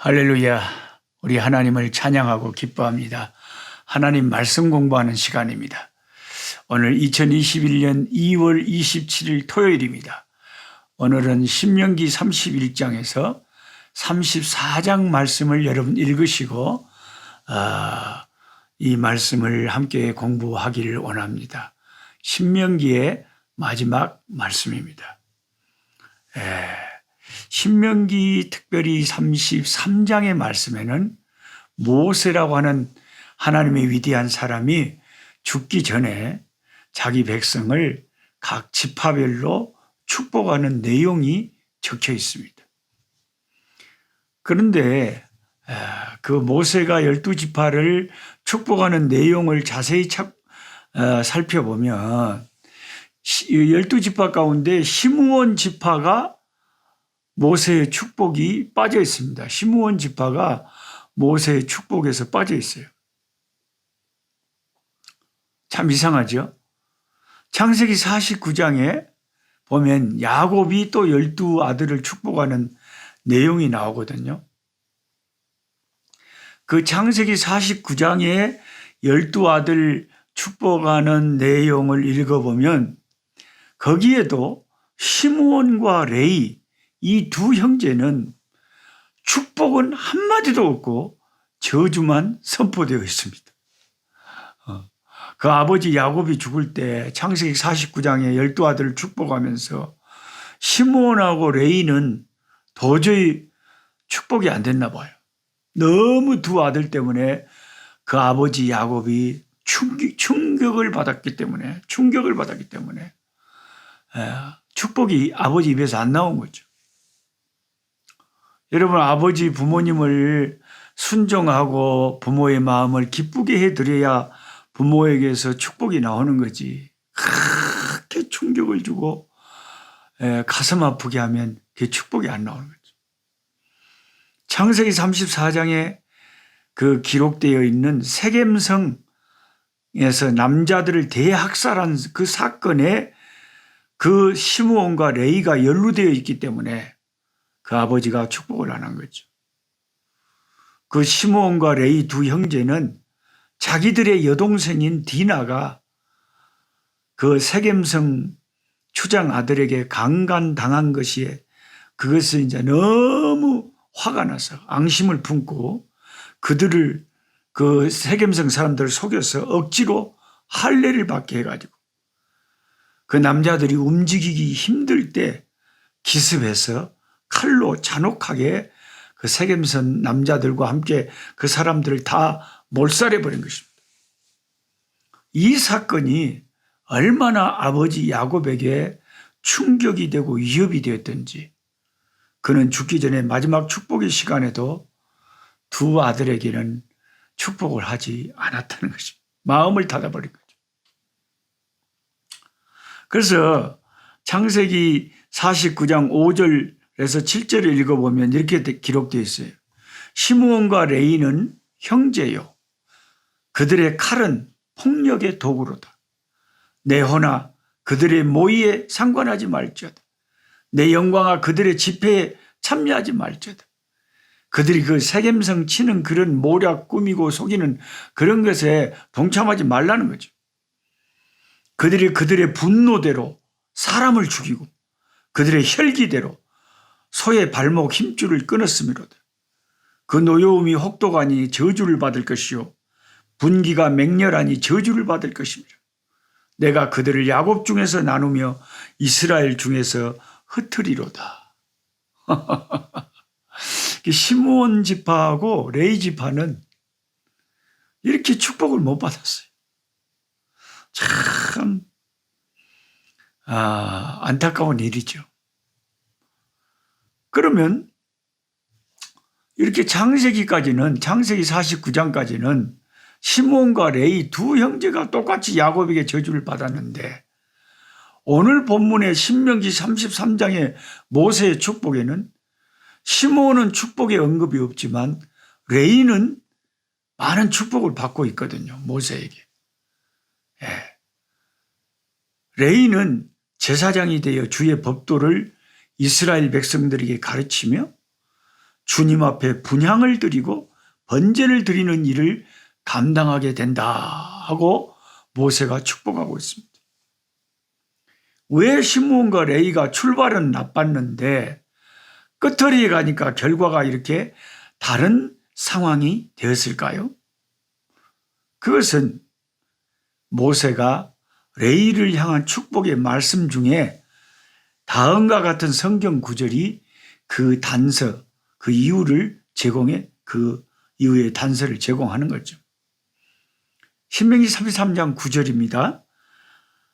할렐루야. 우리 하나님을 찬양하고 기뻐합니다. 하나님 말씀 공부하는 시간입니다. 오늘 2021년 2월 27일 토요일입니다. 오늘은 신명기 31장에서 34장 말씀을 여러분 읽으시고 이 말씀을 함께 공부하기를 원합니다. 신명기의 마지막 말씀입니다. 신명기 특별히 33장의 말씀에는 모세라고 하는 하나님의 위대한 사람이 죽기 전에 자기 백성을 각 지파별로 축복하는 내용이 적혀 있습니다. 그런데 그 모세가 12지파를 축복하는 내용을 자세히 살펴보면 12지파 가운데 시므온 지파가 모세의 축복이 빠져 있습니다. 시므온 지파가 모세의 축복에서 빠져 있어요. 참 이상하죠? 창세기 49장에 보면 야곱이 또 12아들을 축복하는 내용이 나오거든요. 그 창세기 49장에 12아들 축복하는 내용을 읽어보면 거기에도 시므온과 레위 이 두 형제는 축복은 한마디도 없고 저주만 선포되어 있습니다. 그 아버지 야곱이 죽을 때 창세기 49장에 12아들을 축복하면서 시므온하고 레위는 도저히 축복이 안 됐나 봐요. 너무 두 아들 때문에 그 아버지 야곱이 충격을 받았기 때문에 축복이 아버지 입에서 안 나온 거죠. 여러분, 아버지 부모님을 순종하고 부모의 마음을 기쁘게 해드려야 부모에게서 축복이 나오는 거지. 그렇게 충격을 주고 가슴 아프게 하면 그게 축복이 안 나오는 거죠. 창세기 34장에 그 기록되어 있는 세겜성에서 남자들을 대학살한 그 사건에 그 시므온과 레위가 연루되어 있기 때문에 그 아버지가 축복을 안 한 거죠. 그 시므온과 레위 두 형제는 자기들의 여동생인 디나가 그 세겜성 추장 아들에게 강간당한 것이 그것을 이제 너무 화가 나서 앙심을 품고 그들을 그 세겜성 사람들을 속여서 억지로 할례를 받게 해가지고 그 남자들이 움직이기 힘들 때 기습해서 칼로 잔혹하게 그 세겜선 남자들과 함께 그 사람들을 다 몰살해버린 것입니다. 이 사건이 얼마나 아버지 야곱에게 충격이 되고 위협이 되었던지 그는 죽기 전에 마지막 축복의 시간에도 두 아들에게는 축복을 하지 않았다는 것입니다. 마음을 닫아버린 거죠. 그래서 창세기 49장 5절에서 7절을 읽어보면 이렇게 기록되어 있어요. 시므온과 레위는 형제요. 그들의 칼은 폭력의 도구로다. 내 호나 그들의 모의에 상관하지 말지어다. 내 영광아 그들의 집회에 참여하지 말지어다. 그들이 그 세겜성 치는 그런 모략 꾸미고 속이는 그런 것에 동참하지 말라는 거죠. 그들이 그들의 분노대로 사람을 죽이고 그들의 혈기대로 소의 발목 힘줄을 끊었음이로다. 그 노여움이 혹독하니 저주를 받을 것이요 분기가 맹렬하니 저주를 받을 것입니다. 내가 그들을 야곱 중에서 나누며 이스라엘 중에서 흩으리로다. 시므온 지파하고 레위 지파는 이렇게 축복을 못 받았어요. 참 안타까운 일이죠. 그러면 이렇게 창세기 49장까지는 시므온과 레위 두 형제가 똑같이 야곱에게 저주를 받았는데 오늘 본문의 신명기 33장의 모세의 축복에는 시므온은 축복의 언급이 없지만 레위는 많은 축복을 받고 있거든요. 모세에게. 레위는 제사장이 되어 주의 법도를 이스라엘 백성들에게 가르치며 주님 앞에 분향을 드리고 번제를 드리는 일을 감당하게 된다 하고 모세가 축복하고 있습니다. 왜 시므온과 레위가 출발은 나빴는데 끝허리에 가니까 결과가 이렇게 다른 상황이 되었을까요? 그것은 모세가 레위를 향한 축복의 말씀 중에 다음과 같은 성경 구절이 그 단서, 그 이유를 제공해 그 이유의 단서를 제공하는 거죠. 신명기 33장 9절입니다.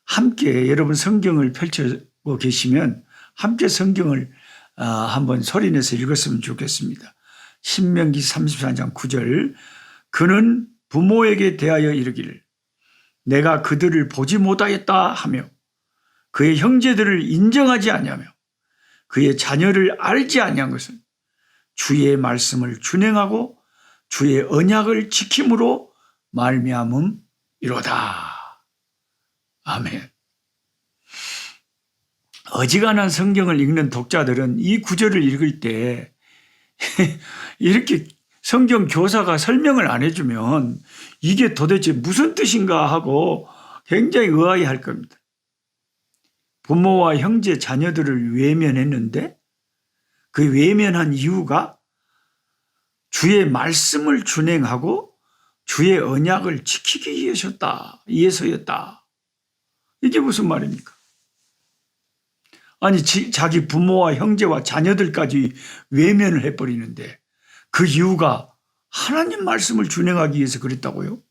함께 여러분 성경을 펼치고 계시면 함께 성경을 한번 소리내서 읽었으면 좋겠습니다. 신명기 34장 9절 그는 부모에게 대하여 이르기를 내가 그들을 보지 못하였다 하며 그의 형제들을 인정하지 아니하며 그의 자녀를 알지 아니한 것은 주의 말씀을 준행하고 주의 언약을 지킴으로 말미암음이로다. 아멘. 어지간한 성경을 읽는 독자들은 이 구절을 읽을 때 이렇게 성경 교사가 설명을 안 해주면 이게 도대체 무슨 뜻인가 하고 굉장히 의아해할 겁니다. 부모와 형제, 자녀들을 외면했는데 그 외면한 이유가 주의 말씀을 준행하고 주의 언약을 지키기 위해서였다. 이게 무슨 말입니까? 아니 자기 부모와 형제와 자녀들까지 외면을 해버리는데 그 이유가 하나님 말씀을 준행하기 위해서 그랬다고요?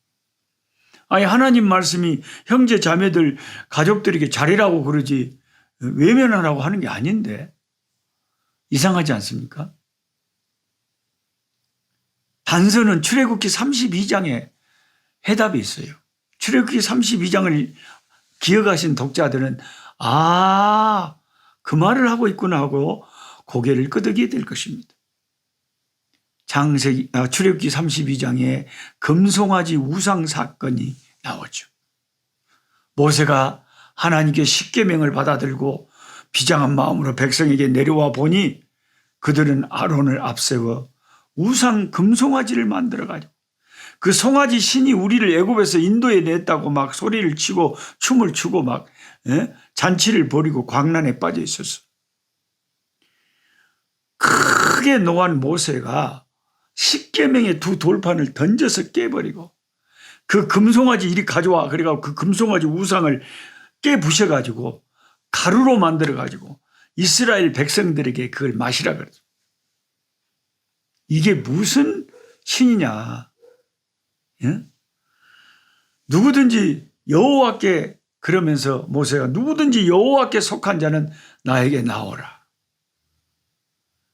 아니 하나님 말씀이 형제 자매들 가족들에게 잘해라고 그러지 외면하라고 하는 게 아닌데 이상하지 않습니까? 단서는 출애굽기 32장에 해답이 있어요. 출애굽기 32장을 기억하신 독자들은 그 말을 하고 있구나 하고 고개를 끄덕이게 될 것입니다. 출애굽기 32장에 금송아지 우상 사건이 나오죠. 모세가 하나님께 십계명을 받아들고 비장한 마음으로 백성에게 내려와 보니 그들은 아론을 앞세워 우상 금송아지를 만들어가지고 그 송아지 신이 우리를 애굽에서 인도에 냈다고 막 소리를 치고 춤을 추고 막 잔치를 벌이고 광란에 빠져 있었어. 크게 노한 모세가 십계명의 두 돌판을 던져서 깨버리고 그 금송아지 이리 가져와 그래가지고 그 금송아지 우상을 깨부셔가지고 가루로 만들어가지고 이스라엘 백성들에게 그걸 마시라 그러죠. 이게 무슨 신이냐? 예? 누구든지 여호와께 그러면서 모세가 누구든지 여호와께 속한 자는 나에게 나오라.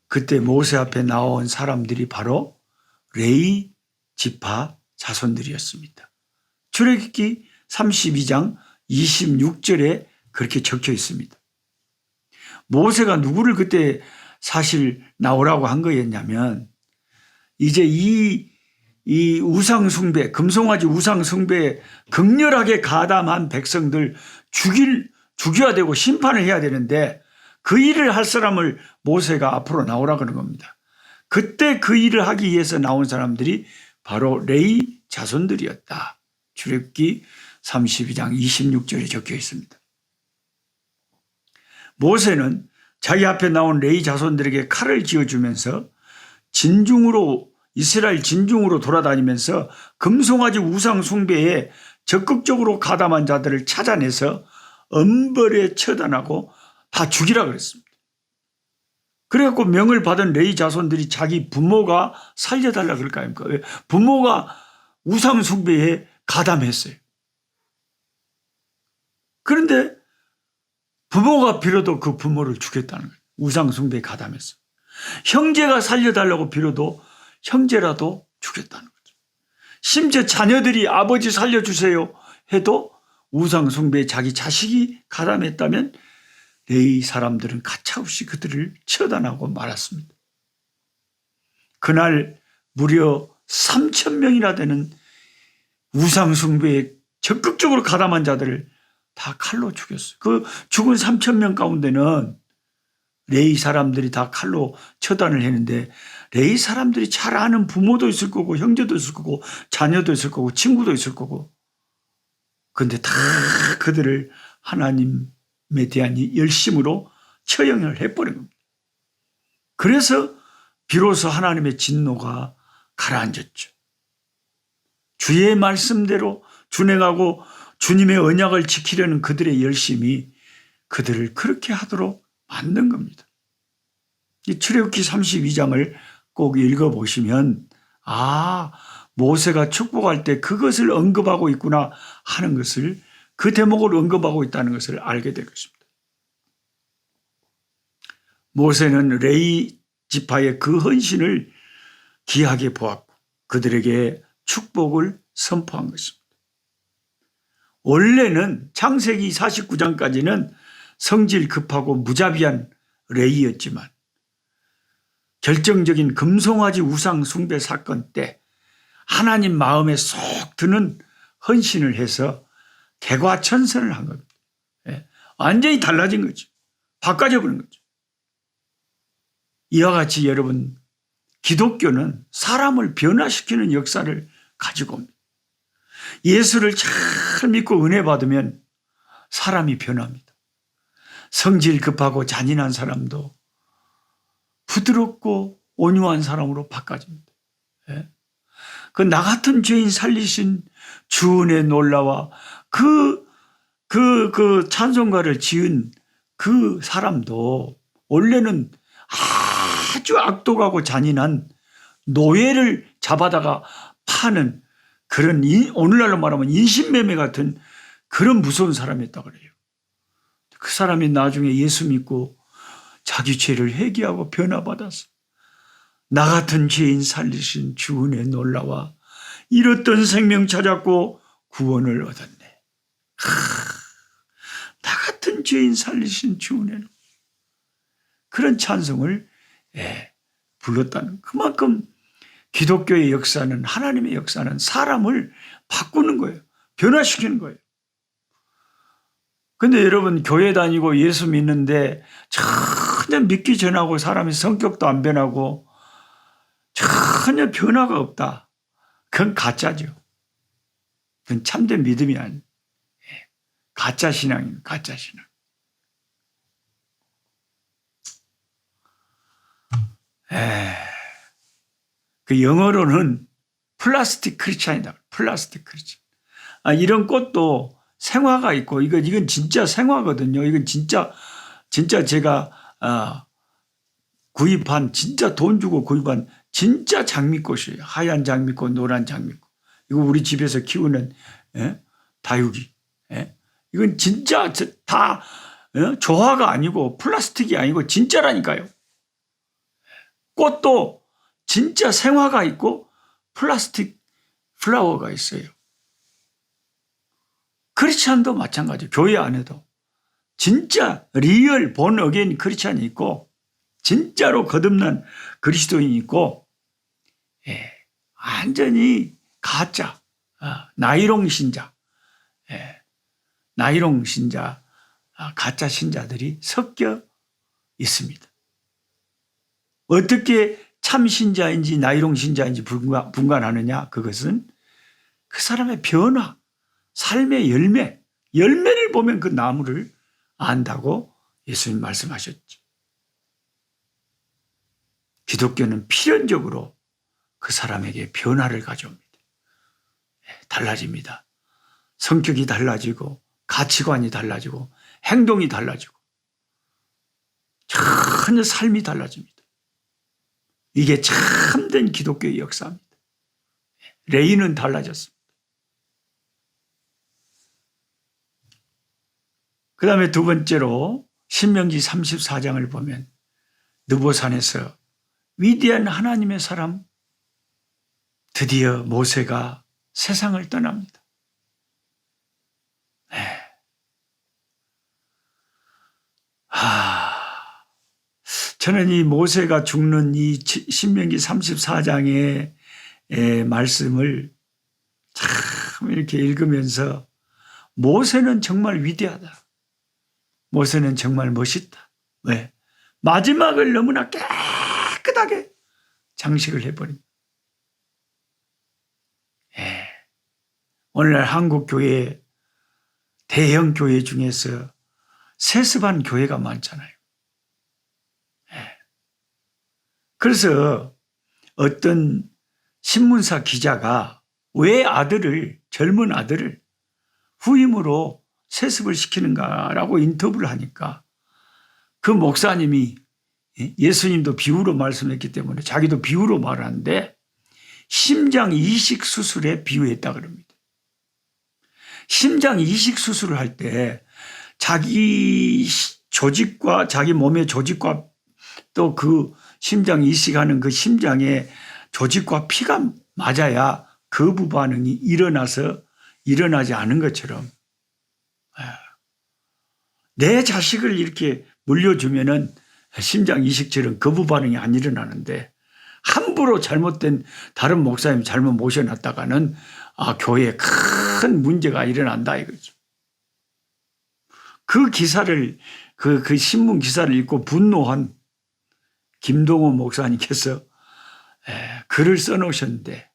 그때 모세 앞에 나온 사람들이 바로 레위 지파 자손들이었습니다. 출애굽기 32장 26절에 그렇게 적혀 있습니다. 모세가 누구를 그때 사실 나오라고 한 거였냐면 이제 이 우상숭배, 금송아지 우상숭배에 극렬하게 가담한 백성들 죽여야 되고 심판을 해야 되는데 그 일을 할 사람을 모세가 앞으로 나오라 그런 겁니다. 그때 그 일을 하기 위해서 나온 사람들이 바로 레위 자손들이었다. 출애굽기 32장 26절에 적혀 있습니다. 모세는 자기 앞에 나온 레위 자손들에게 칼을 쥐어주면서 이스라엘 진중으로 돌아다니면서 금송아지 우상 숭배에 적극적으로 가담한 자들을 찾아내서 엄벌에 처단하고 다 죽이라 그랬습니다. 그래갖고 명을 받은 레위 자손들이 자기 부모가 살려달라 그럴 거 아닙니까? 부모가 우상 숭배에 가담했어요. 그런데 부모가 빌어도 그 부모를 죽였다는 거예요. 우상 숭배에 가담했어요. 형제가 살려달라고 빌어도 형제라도 죽였다는 거죠. 심지어 자녀들이 아버지 살려주세요 해도 우상 숭배에 자기 자식이 가담했다면 레위 사람들은 가차없이 그들을 처단하고 말았습니다. 그날 무려 3,000명이나 되는 우상 숭배에 적극적으로 가담한 자들을 다 칼로 죽였어요. 그 죽은 3,000명 가운데는 레위 사람들이 다 칼로 처단을 했는데 레위 사람들이 잘 아는 부모도 있을 거고 형제도 있을 거고 자녀도 있을 거고 친구도 있을 거고, 그런데 다 그들을 하나님에 대한 열심으로 처형을 해버린 겁니다. 그래서 비로소 하나님의 진노가 가라앉았죠. 주의 말씀대로 준행하고 주님의 언약을 지키려는 그들의 열심이 그들을 그렇게 하도록 만든 겁니다. 이 출애굽기 32장을 꼭 읽어보시면 모세가 축복할 때 그것을 언급하고 있구나 하는 것을, 그 대목을 언급하고 있다는 것을 알게 될 것입니다. 모세는 레위 지파의 그 헌신을 귀하게 보았고 그들에게 축복을 선포한 것입니다. 원래는 창세기 49장까지는 성질 급하고 무자비한 레위였지만 결정적인 금송아지 우상 숭배 사건 때 하나님 마음에 쏙 드는 헌신을 해서 개과천선을 한 겁니다. 완전히 달라진 거죠. 바꿔져 버린 거죠. 이와 같이 여러분, 기독교는 사람을 변화시키는 역사를 가지고 옵니다. 예수를 잘 믿고 은혜 받으면 사람이 변합니다. 성질 급하고 잔인한 사람도 부드럽고 온유한 사람으로 바꿔집니다. 그 나 같은 죄인 살리신 주 은혜 놀라와 그 찬송가를 지은 그 사람도 원래는 아주 악독하고 잔인한 노예를 잡아다가 파는 그런, 오늘날로 말하면 인신매매 같은 그런 무서운 사람이었다고 그래요. 그 사람이 나중에 예수 믿고 자기 죄를 회개하고 변화받아서 나 같은 죄인 살리신 주 은혜 놀라와 잃었던 생명 찾았고 구원을 얻었네. 나 같은 죄인 살리신 주 은혜, 그런 찬송을 불렀다는, 그만큼 기독교의 역사는, 하나님의 역사는 사람을 바꾸는 거예요. 변화시키는 거예요. 근데 여러분, 교회 다니고 예수 믿는데 전혀 믿기 전하고 사람의 성격도 안 변하고 전혀 변화가 없다. 그건 가짜죠. 그건 참된 믿음이 아니에요. 가짜 신앙입니다. 가짜 신앙. 그 영어로는 플라스틱 크리스찬이다. 플라스틱 크리스찬. 이런 꽃도 생화가 있고, 이건 진짜 생화거든요. 이건 진짜 제가 구입한, 진짜 돈 주고 구입한 진짜 장미꽃이에요. 하얀 장미꽃, 노란 장미꽃. 이거 우리 집에서 키우는 다육이. 이건 진짜 다 조화가 아니고 플라스틱이 아니고 진짜라니까요. 꽃도 진짜 생화가 있고 플라스틱 플라워가 있어요. 크리스찬도 마찬가지예요. 교회 안에도 진짜 리얼 본 어게인 크리스찬이 있고 진짜로 거듭난 그리스도인이 있고, 완전히 가짜 나이롱 신자, 나이롱 신자, 가짜 신자들이 섞여 있습니다. 어떻게 참 신자인지 나이롱 신자인지 분간하느냐? 그것은 그 사람의 변화, 삶의 열매를 보면 그 나무를 안다고 예수님 말씀하셨죠. 기독교는 필연적으로 그 사람에게 변화를 가져옵니다. 달라집니다. 성격이 달라지고 가치관이 달라지고 행동이 달라지고 전혀 삶이 달라집니다. 이게 참된 기독교의 역사입니다. 레위는 달라졌습니다. 그 다음에 두 번째로 신명기 34장을 보면 느보산에서 위대한 하나님의 사람, 드디어 모세가 세상을 떠납니다. 저는 이 모세가 죽는 이 신명기 34장의 말씀을 참 이렇게 읽으면서 모세는 정말 위대하다. 모세는 정말 멋있다. 왜? 마지막을 너무나 깨끗하게 장식을 해버립니다. 예. 오늘날 한국 교회, 대형 교회 중에서 세습한 교회가 많잖아요. 예. 그래서 어떤 신문사 기자가 왜 젊은 아들을 후임으로 세습을 시키는가라고 인터뷰를 하니까 그 목사님이 예수님도 비유로 말씀했기 때문에 자기도 비유로 말하는데 심장 이식 수술에 비유했다 그럽니다. 심장 이식 수술을 할 때 자기 조직과 자기 몸의 조직과 또 그 심장 이식하는 그 심장의 조직과 피가 맞아야 거부 반응이 일어나지 않은 것처럼 내 자식을 이렇게 물려주면은 심장 이식처럼 거부 반응이 안 일어나는데 함부로 잘못된 다른 목사님 잘못 모셔놨다가는 교회에 큰 문제가 일어난다 이거죠. 그 기사를 그 신문 기사를 읽고 분노한 김동호 목사님께서 글을 써놓으셨는데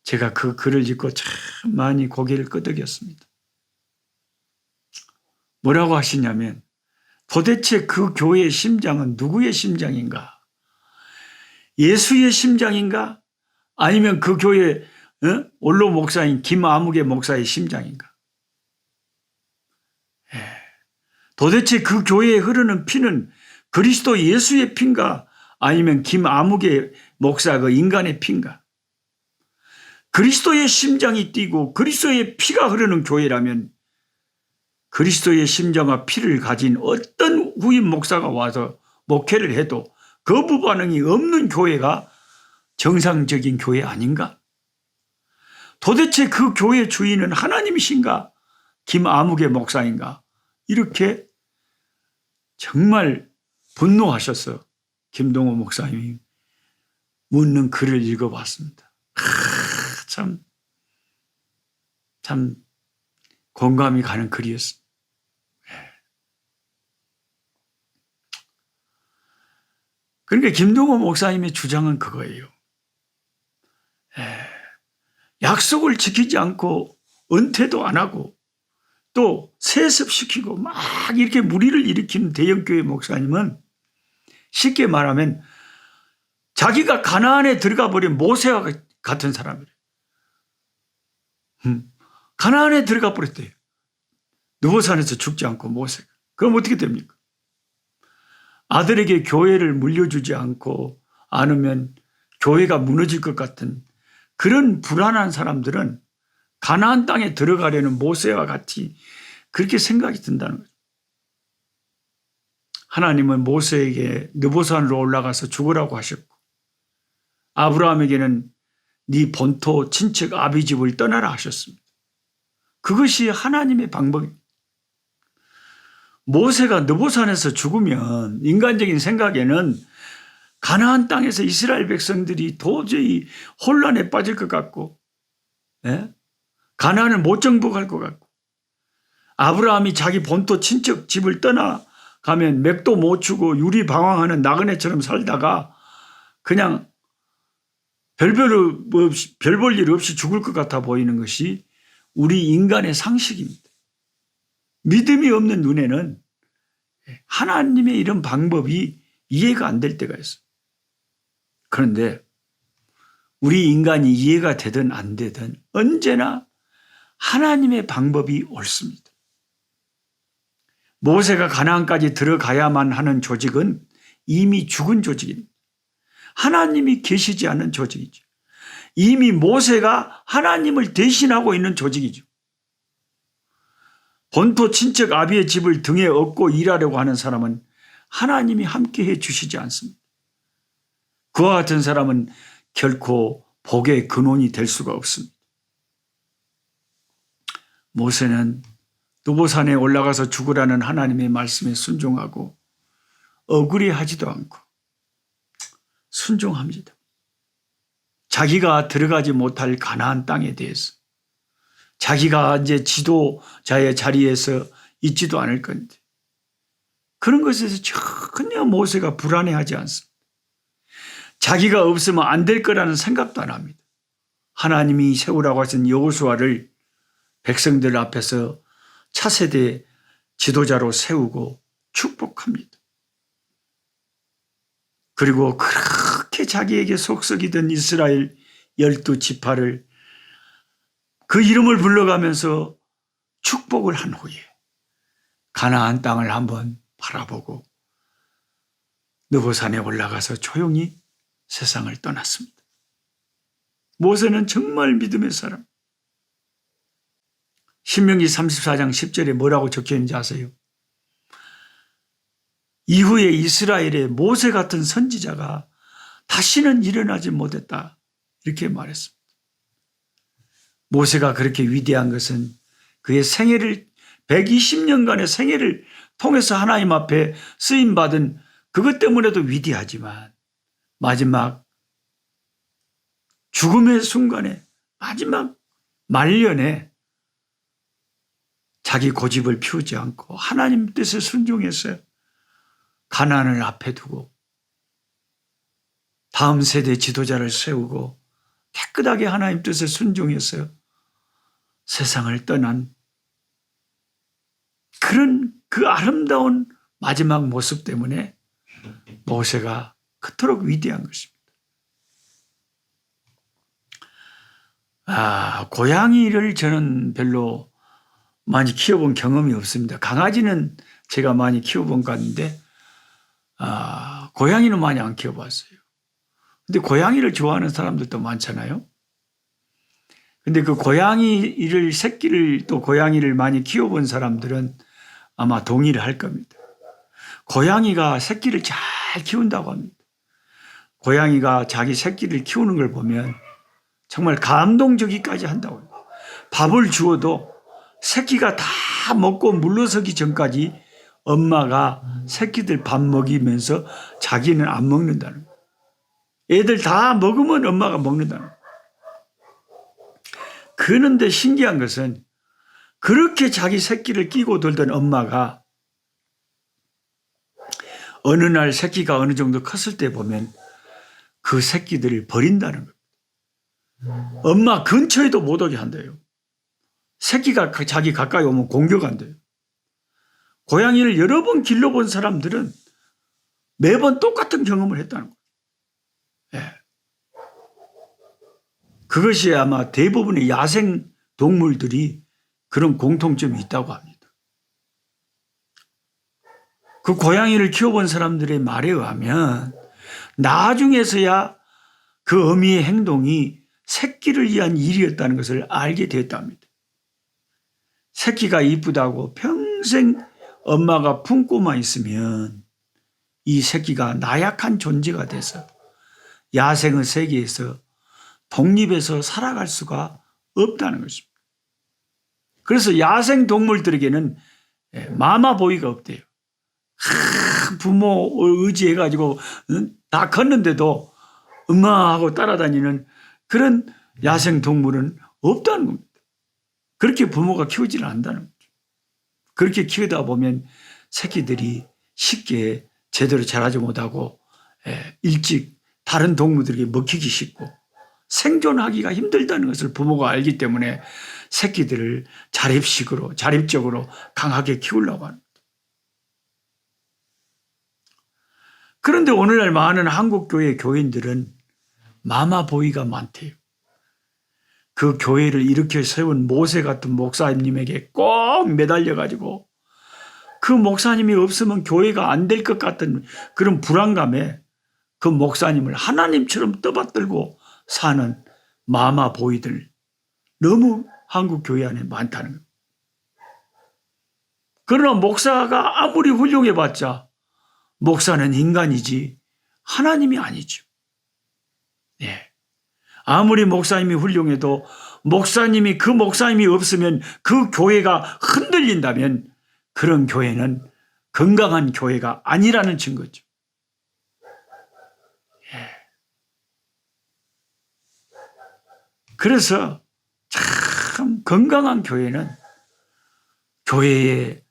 제가 그 글을 읽고 참 많이 고개를 끄덕였습니다. 뭐라고 하시냐면 도대체 그 교회의 심장은 누구의 심장인가? 예수의 심장인가? 아니면 그 교회 원로 목사인 김아무개 목사의 심장인가? 도대체 그 교회에 흐르는 피는 그리스도 예수의 피인가? 아니면 김아무개 목사 그 인간의 피인가? 그리스도의 심장이 뛰고 그리스도의 피가 흐르는 교회라면 그리스도의 심장과 피를 가진 어떤 후임 목사가 와서 목회를 해도 거부 반응이 없는 교회가 정상적인 교회 아닌가? 도대체 그 교회 주인은 하나님이신가? 김아무개 목사인가? 이렇게 정말 분노하셔서 김동호 목사님이 묻는 글을 읽어봤습니다. 참 공감이 가는 글이었습니다. 그러니까 김동호 목사님의 주장은 그거예요. 약속을 지키지 않고 은퇴도 안 하고 또 세습시키고 막 이렇게 무리를 일으키는 대형교회 목사님은 쉽게 말하면 자기가 가나안에 들어가 버린 모세와 같은 사람이래요. 가나안에 들어가 버렸대요. 느보산에서 죽지 않고 모세가. 그럼 어떻게 됩니까? 아들에게 교회를 물려주지 않으면 교회가 무너질 것 같은 그런 불안한 사람들은 가나안 땅에 들어가려는 모세와 같이 그렇게 생각이 든다는 거죠. 하나님은 모세에게 느보산으로 올라가서 죽으라고 하셨고 아브라함에게는 네 본토 친척 아비 집을 떠나라 하셨습니다. 그것이 하나님의 방법입니다. 모세가 느보산에서 죽으면 인간적인 생각에는 가나안 땅에서 이스라엘 백성들이 도저히 혼란에 빠질 것 같고 가나안을 못 정복할 것 같고 아브라함이 자기 본토 친척 집을 떠나가면 맥도 못 추고 유리방황하는 나그네처럼 살다가 그냥 별 볼 일 없이 죽을 것 같아 보이는 것이 우리 인간의 상식입니다. 믿음이 없는 눈에는 하나님의 이런 방법이 이해가 안 될 때가 있어요. 그런데 우리 인간이 이해가 되든 안 되든 언제나 하나님의 방법이 옳습니다. 모세가 가나안까지 들어가야만 하는 조직은 이미 죽은 조직입니다. 하나님이 계시지 않는 조직이죠. 이미 모세가 하나님을 대신하고 있는 조직이죠. 본토 친척 아비의 집을 등에 업고 일하려고 하는 사람은 하나님이 함께해 주시지 않습니다. 그와 같은 사람은 결코 복의 근원이 될 수가 없습니다. 모세는 느보산에 올라가서 죽으라는 하나님의 말씀에 순종하고 억울해하지도 않고 순종합니다. 자기가 들어가지 못할 가나안 땅에 대해서 자기가 이제 지도자의 자리에서 있지도 않을 건데 그런 것에서 전혀 모세가 불안해하지 않습니다. 자기가 없으면 안 될 거라는 생각도 안 합니다. 하나님이 세우라고 하신 여호수아를 백성들 앞에서 차세대 지도자로 세우고 축복합니다. 그리고 그렇게 자기에게 속썩이던 이스라엘 12지파를 그 이름을 불러가면서 축복을 한 후에 가나안 땅을 한번 바라보고 느보산에 올라가서 조용히 세상을 떠났습니다. 모세는 정말 믿음의 사람. 신명기 34장 10절에 뭐라고 적혀있는지 아세요? 이후에 이스라엘의 모세 같은 선지자가 다시는 일어나지 못했다. 이렇게 말했습니다. 모세가 그렇게 위대한 것은 그의 생애를 120년간의 생애를 통해서 하나님 앞에 쓰임받은 그것 때문에도 위대하지만 마지막 죽음의 순간에 마지막 말년에 자기 고집을 피우지 않고 하나님 뜻에 순종했어요. 가나안을 앞에 두고 다음 세대 지도자를 세우고 깨끗하게 하나님 뜻에 순종했어요. 세상을 떠난 그런 그 아름다운 마지막 모습 때문에 모세가 그토록 위대한 것입니다. 고양이를 저는 별로 많이 키워본 경험이 없습니다. 강아지는 제가 많이 키워본 것 같은데 고양이는 많이 안 키워봤어요. 근데 고양이를 좋아하는 사람들도 많잖아요. 근데 그 고양이를 새끼를 또 고양이를 많이 키워본 사람들은 아마 동의를 할 겁니다. 고양이가 새끼를 잘 키운다고 합니다. 고양이가 자기 새끼를 키우는 걸 보면 정말 감동적이까지 한다고 합니다. 밥을 주어도 새끼가 다 먹고 물러서기 전까지 엄마가 새끼들 밥 먹이면서 자기는 안 먹는다는 거예요. 애들 다 먹으면 엄마가 먹는다는 거예요. 그런데 신기한 것은 그렇게 자기 새끼를 끼고 돌던 엄마가 어느 날 새끼가 어느 정도 컸을 때 보면 그 새끼들을 버린다는 거예요. 엄마 근처에도 못 오게 한대요. 새끼가 자기 가까이 오면 공격한대요. 고양이를 여러 번 길러본 사람들은 매번 똑같은 경험을 했다는 거예요. 예. 그것이 아마 대부분의 야생 동물들이 그런 공통점이 있다고 합니다. 그 고양이를 키워본 사람들의 말에 의하면 나중에서야 그 어미의 행동이 새끼를 위한 일이었다는 것을 알게 되었답니다. 새끼가 이쁘다고 평생 엄마가 품고만 있으면 이 새끼가 나약한 존재가 돼서 야생의 세계에서 독립해서 살아갈 수가 없다는 것입니다. 그래서 야생 동물들에게는 마마보이가 없대요. 부모 의지해가지고 다 컸는데도 엄마하고 따라다니는 그런 야생 동물은 없다는 겁니다. 그렇게 부모가 키우지를 않는다는 거죠. 그렇게 키우다 보면 새끼들이 쉽게 제대로 자라지 못하고 일찍 다른 동물들에게 먹히기 쉽고 생존하기가 힘들다는 것을 부모가 알기 때문에 새끼들을 자립적으로 강하게 키우려고 합니다. 그런데 오늘날 많은 한국교회 교인들은 마마보이가 많대요. 그 교회를 일으켜 세운 모세 같은 목사님에게 꼭 매달려가지고 그 목사님이 없으면 교회가 안 될 것 같은 그런 불안감에 그 목사님을 하나님처럼 떠받들고 사는 마마보이들 너무 한국 교회 안에 많다는 거예요. 그러나 목사가 아무리 훌륭해봤자 목사는 인간이지 하나님이 아니죠. 예. 아무리 목사님이 훌륭해도 그 목사님이 없으면 그 교회가 흔들린다면 그런 교회는 건강한 교회가 아니라는 증거죠. 예. 그래서 참 건강한 교회는 교회의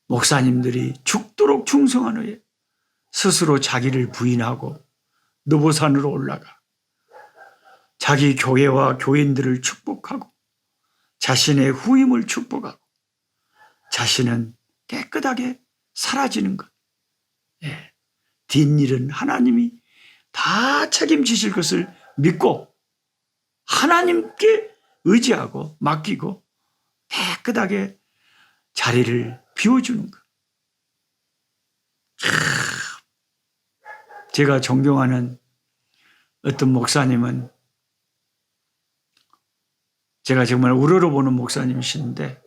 목사님들이 죽도록 충성한 후에 스스로 자기를 부인하고 느보산으로 올라가 자기 교회와 교인들을 축복하고 자신의 후임을 축복하고 자신은 깨끗하게 사라지는 것. 예. 뒷일은 하나님이 다 책임지실 것을 믿고 하나님께 의지하고 맡기고 깨끗하게 자리를 비워주는 것. 제가 존경하는 어떤 목사님은 제가 정말 우러러보는 목사님이신데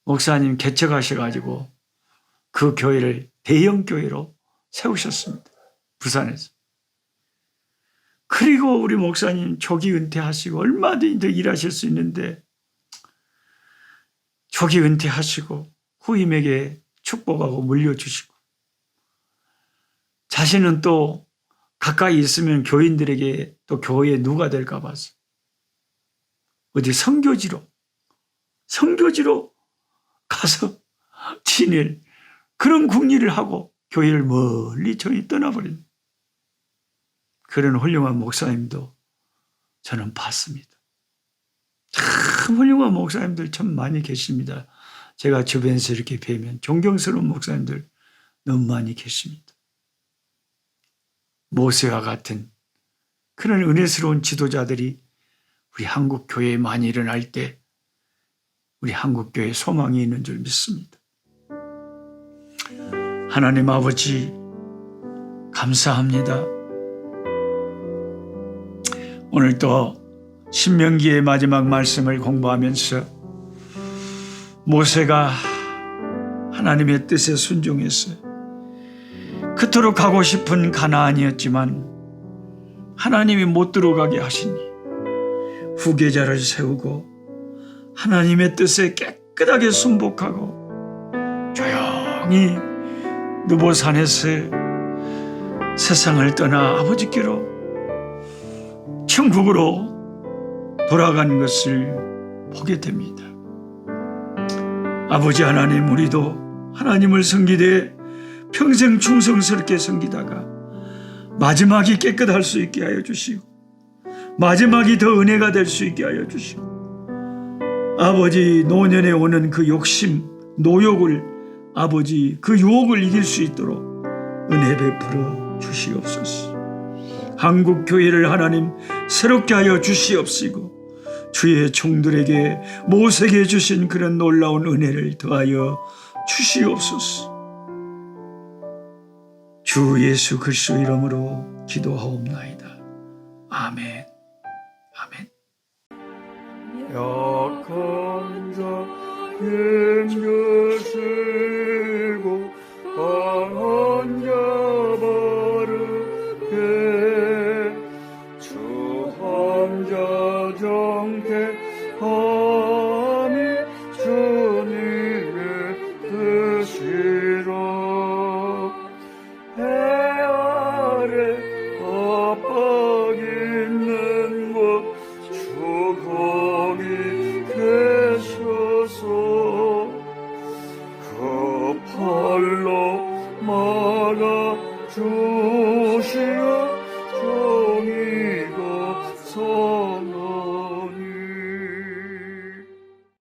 목사님 개척하셔가지고 그 교회를 대형 교회로 세우셨습니다. 부산에서. 그리고 우리 목사님 조기 은퇴하시고 얼마든지 더 일하실 수 있는데 조기 은퇴하시고 후임에게 축복하고 물려주시고 자신은 또 가까이 있으면 교인들에게 또 교회에 누가 될까 봐서 어디 선교지로 가서 지낼 그런 국리를 하고 교회를 멀리 저희 떠나버린 그런 훌륭한 목사님도 저는 봤습니다. 참 훌륭한 목사님들 참 많이 계십니다. 제가 주변에서 이렇게 뵈면 존경스러운 목사님들 너무 많이 계십니다. 모세와 같은 그런 은혜스러운 지도자들이 우리 한국 교회에 많이 일어날 때 우리 한국 교회에 소망이 있는 줄 믿습니다. 하나님 아버지 감사합니다. 오늘 또 신명기의 마지막 말씀을 공부하면서 모세가 하나님의 뜻에 순종했어요. 그토록 가고 싶은 가나안이었지만 하나님이 못 들어가게 하시니 후계자를 세우고 하나님의 뜻에 깨끗하게 순복하고 조용히 느보산에서 세상을 떠나 아버지께로 천국으로 돌아간 것을 보게 됩니다. 아버지 하나님, 우리도 하나님을 섬기되 평생 충성스럽게 섬기다가 마지막이 깨끗할 수 있게 하여 주시고 마지막이 더 은혜가 될 수 있게 하여 주시고 아버지 노년에 오는 그 욕심, 노욕을 아버지 그 유혹을 이길 수 있도록 은혜 베풀어 주시옵소서. 한국 교회를 하나님 새롭게 하여 주시옵시고 주의 종들에게 모세에게 주신 그런 놀라운 은혜를 더하여 주시옵소서. 주 예수 그리스도 이름으로 기도하옵나이다. 아멘. 아멘. 약한 자 힘주시고 강한 자 바르게 주 함자 정택함이 주님의 뜻이라. 해 아래 압박 있는 곳 주 거기 계셔서 그 팔로 막아 주시옵소서.